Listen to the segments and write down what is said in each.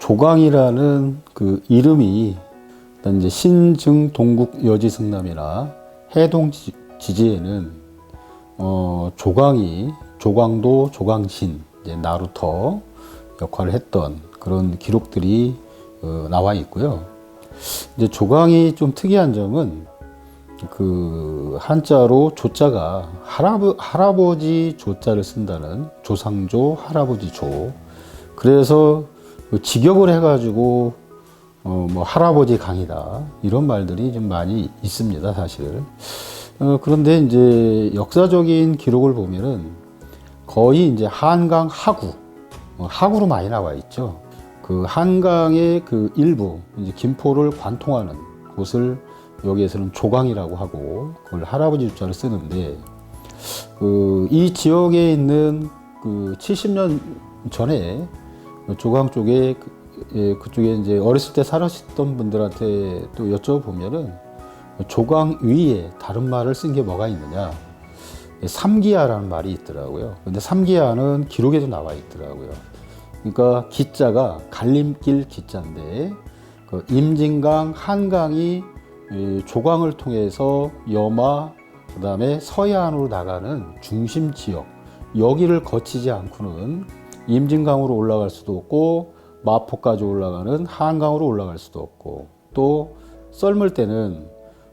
조광이라는 그 이름이 일단 이제 신증 동국 여지승남이나 해동 지지에는 조광이 조광도 조광신 이제 나루터 역할을 했던 그런 기록들이 나와 있고요. 이제 조광이 좀 특이한 점은 그 한자로 조자가 할아버지 조자를 쓴다는 조상조 할아버지 조. 그래서 직역을 해가지고 뭐 할아버지 강이다 이런 말들이 좀 많이 있습니다, 사실. 그런데 이제 역사적인 기록을 보면은 거의 이제 한강 하구, 하구로 많이 나와 있죠. 그 한강의 그 일부, 이제 김포를 관통하는 곳을 여기에서는 조광이라고 하고 그걸 할아버지 조자를 쓰는데 이 지역에 있는 그 70년 전에 조광 쪽에 그쪽에 이제 어렸을 때 살았던 분들한테 또 여쭤보면은 조광 위에 다른 말을 쓴 게 뭐가 있느냐, 삼기야라는 말이 있더라고요. 근데 삼기야는 기록에도 나와 있더라고요. 그러니까 기자가 갈림길 기자인데 그 임진강 한강이 조광을 통해서 여마 그다음에 서해안으로 나가는 중심 지역, 여기를 거치지 않고는 임진강으로 올라갈 수도 없고 마포까지 올라가는 한강으로 올라갈 수도 없고, 또 썰물 때는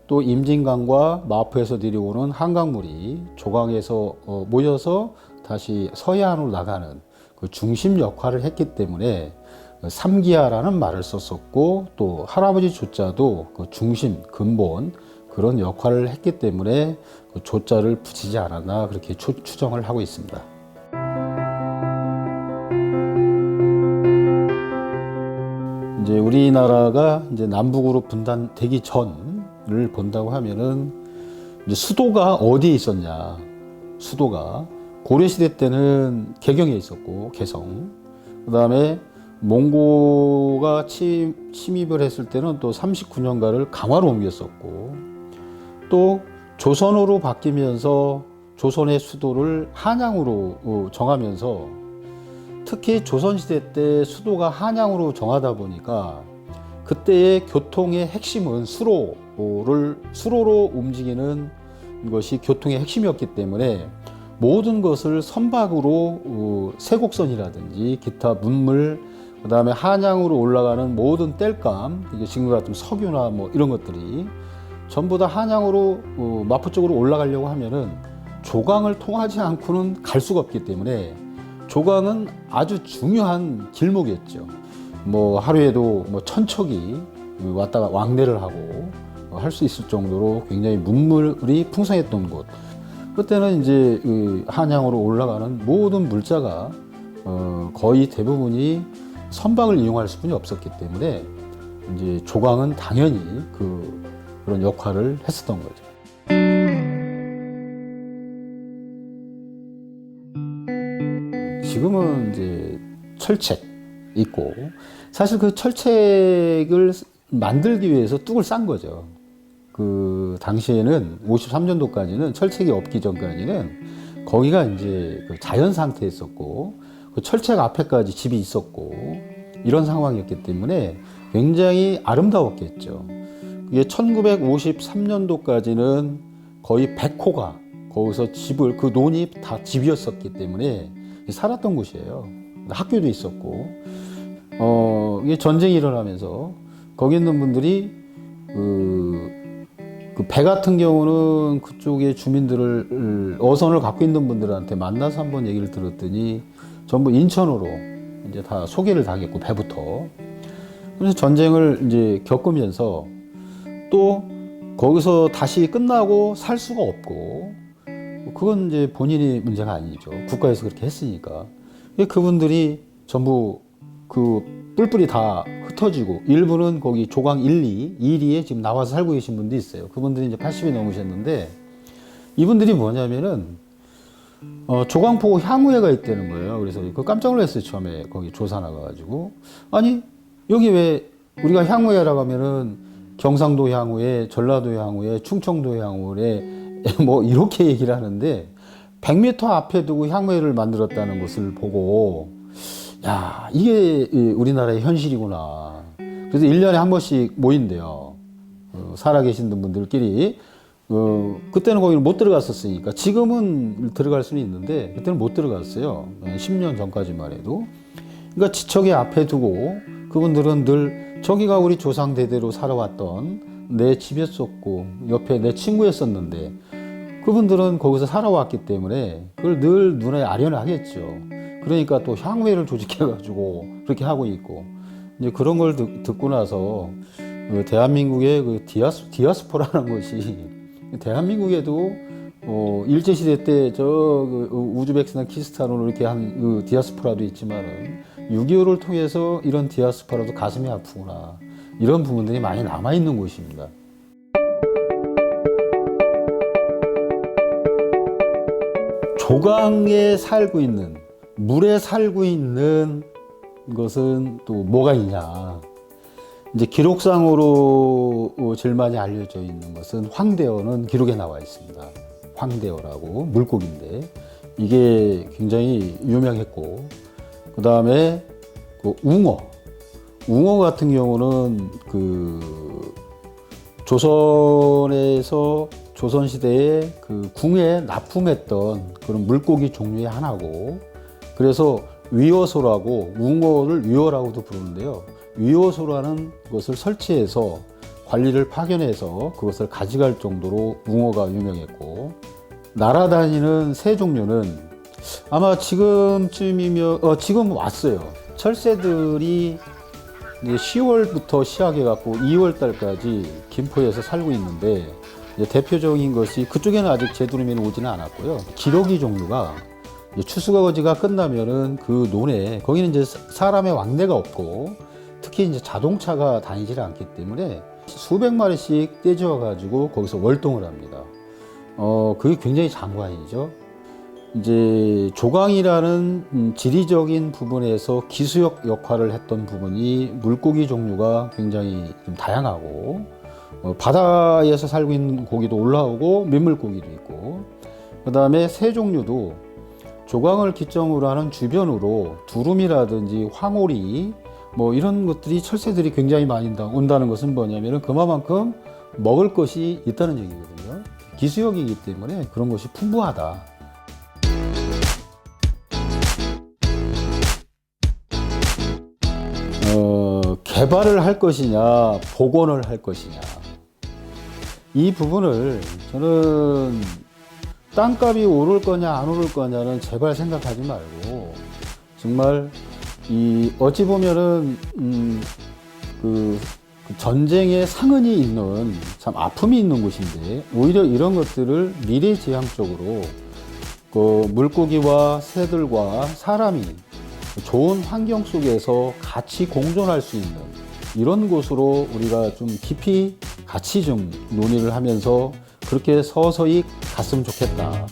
또 임진강과 마포에서 내려오는 한강물이 조광에서 모여서 다시 서해안으로 나가는 그 중심 역할을 했기 때문에 삼기야라는 말을 썼었고, 또 할아버지 조자도 그 중심 근본 그런 역할을 했기 때문에 그 조자를 붙이지 않았나 그렇게 추정을 하고 있습니다. 이제 우리나라가 이제 남북으로 분단되기 전을 본다고 하면은 이제 수도가 어디에 있었냐? 수도가 고려시대 때는 개경에 있었고, 개성. 그다음에 몽고가 침입을 했을 때는 또 39년가를 강화로 옮겼었고, 또 조선으로 바뀌면서 조선의 수도를 한양으로 정하면서, 특히 조선시대 때 수도가 한양으로 정하다 보니까 그때의 교통의 핵심은 수로로 움직이는 것이 교통의 핵심이었기 때문에 모든 것을 선박으로 세곡선이라든지 기타 문물, 그 다음에 한양으로 올라가는 모든 땔감, 지금 같은 석유나 뭐 이런 것들이 전부 다 한양으로 마포 쪽으로 올라가려고 하면은 조광을 통하지 않고는 갈 수가 없기 때문에 조광은 아주 중요한 길목이었죠. 뭐 하루에도 뭐 천척이 왔다가 왕래를 하고 할 수 있을 정도로 굉장히 문물이 풍성했던 곳. 그때는 이제 한양으로 올라가는 모든 물자가 거의 대부분이 선박을 이용할 수뿐이 없었기 때문에 이제 조광은 당연히 그런 역할을 했었던 거죠. 지금은 이제 철책 있고, 사실 그 철책을 만들기 위해서 뚝을 싼 거죠. 그 당시에는 53년도까지는 철책이 없기 전까지는 거기가 이제 그 자연 상태였었고, 그 철책 앞에까지 집이 있었고 이런 상황이었기 때문에 굉장히 아름다웠겠죠. 이게 1953년도까지는 거의 100호가 거기서 집을, 그 논이 다 집이었었기 때문에 살았던 곳이에요. 학교도 있었고, 이게 전쟁이 일어나면서 거기 있는 분들이 그 배 같은 경우는 그쪽의 주민들을, 어선을 갖고 있는 분들한테 만나서 한번 얘기를 들었더니 전부 인천으로 이제 다 소개를 당했고, 배부터. 그래서 전쟁을 이제 겪으면서 또 거기서 다시 끝나고 살 수가 없고, 그건 이제 본인이 문제가 아니죠. 국가에서 그렇게 했으니까. 그분들이 전부 그 뿔뿔이 다 흩어지고, 일부는 거기 조광 1, 2에 지금 나와서 살고 계신 분도 있어요. 그분들이 이제 80이 넘으셨는데, 이분들이 뭐냐면은 조광포 향후회가 있다는 거예요. 그래서 그 깜짝 놀랐어요. 처음에 거기 조사 나가가지고, 아니 여기 왜 우리가 향후회라고 하면은 경상도 향후회, 전라도 향후회, 충청도 향후회 뭐 이렇게 얘기를 하는데, 100m 앞에 두고 향후회를 만들었다는 것을 보고, 야, 이게 우리나라의 현실이구나. 그래서 1년에 한 번씩 모인대요. 살아계신 분들끼리. 그때는 거기를 못 들어갔었으니까. 지금은 들어갈 수는 있는데, 그때는 못 들어갔어요. 10년 전까지만 해도. 그러니까 지척에 앞에 두고, 그분들은 늘 저기가 우리 조상 대대로 살아왔던 내 집이었었고, 옆에 내 친구였었는데, 그분들은 거기서 살아왔기 때문에 그걸 늘 눈에 아련하겠죠. 그러니까 또 향회를 조직해가지고 그렇게 하고 있고, 이제 그런 걸 듣고 나서 대한민국의 그 디아스포라는 것이 대한민국에도 일제시대 때 우즈베키스탄, 키르기스탄으로 이렇게 한 그 디아스포라도 있지만은 6.25를 통해서 이런 디아스포라도 가슴이 아프구나. 이런 부분들이 많이 남아있는 곳입니다. 조강에 살고 있는, 물에 살고 있는 것은 또 뭐가 있냐. 이제 기록상으로 제일 많이 알려져 있는 것은 황대어는 기록에 나와 있습니다. 황대어라고 물고기인데 이게 굉장히 유명했고, 그 다음에 그 웅어 같은 경우는 그 조선시대에 그 궁에 납품했던 그런 물고기 종류의 하나고, 그래서 위어소라고, 웅어를 위어라고도 부르는데요. 위어소라는 것을 설치해서 관리를 파견해서 그것을 가져갈 정도로 웅어가 유명했고, 날아다니는 새 종류는 아마 지금쯤이면, 지금 왔어요. 철새들이 이제 10월부터 시작해갖고 2월 달까지 김포에서 살고 있는데, 이제 대표적인 것이, 그쪽에는 아직 제두름이는 오지는 않았고요. 기러기 종류가 추수거지가 끝나면은 그 논에, 거기는 이제 사람의 왕래가 없고, 특히 이제 자동차가 다니질 않기 때문에 수백 마리씩 떼주어가지고 거기서 월동을 합니다. 그게 굉장히 장관이죠. 이제 조강이라는 지리적인 부분에서 기수역 역할을 했던 부분이 물고기 종류가 굉장히 좀 다양하고, 바다에서 살고 있는 고기도 올라오고 민물고기도 있고, 그 다음에 새 종류도 조강을 기점으로 하는 주변으로 두루미라든지 황오리 뭐 이런 것들이, 철새들이 굉장히 많이 온다는 것은 뭐냐면은 그만큼 먹을 것이 있다는 얘기거든요. 기수역이기 때문에 그런 것이 풍부하다. 개발을 할 것이냐, 복원을 할 것이냐. 이 부분을 저는 땅값이 오를 거냐, 안 오를 거냐는 제발 생각하지 말고, 정말 어찌 보면은, 그 전쟁의 상흔이 있는, 참 아픔이 있는 곳인데, 오히려 이런 것들을 미래지향적으로 그 물고기와 새들과 사람이 좋은 환경 속에서 같이 공존할 수 있는 이런 곳으로 우리가 좀 깊이 같이 좀 논의를 하면서 그렇게 서서히 갔으면 좋겠다.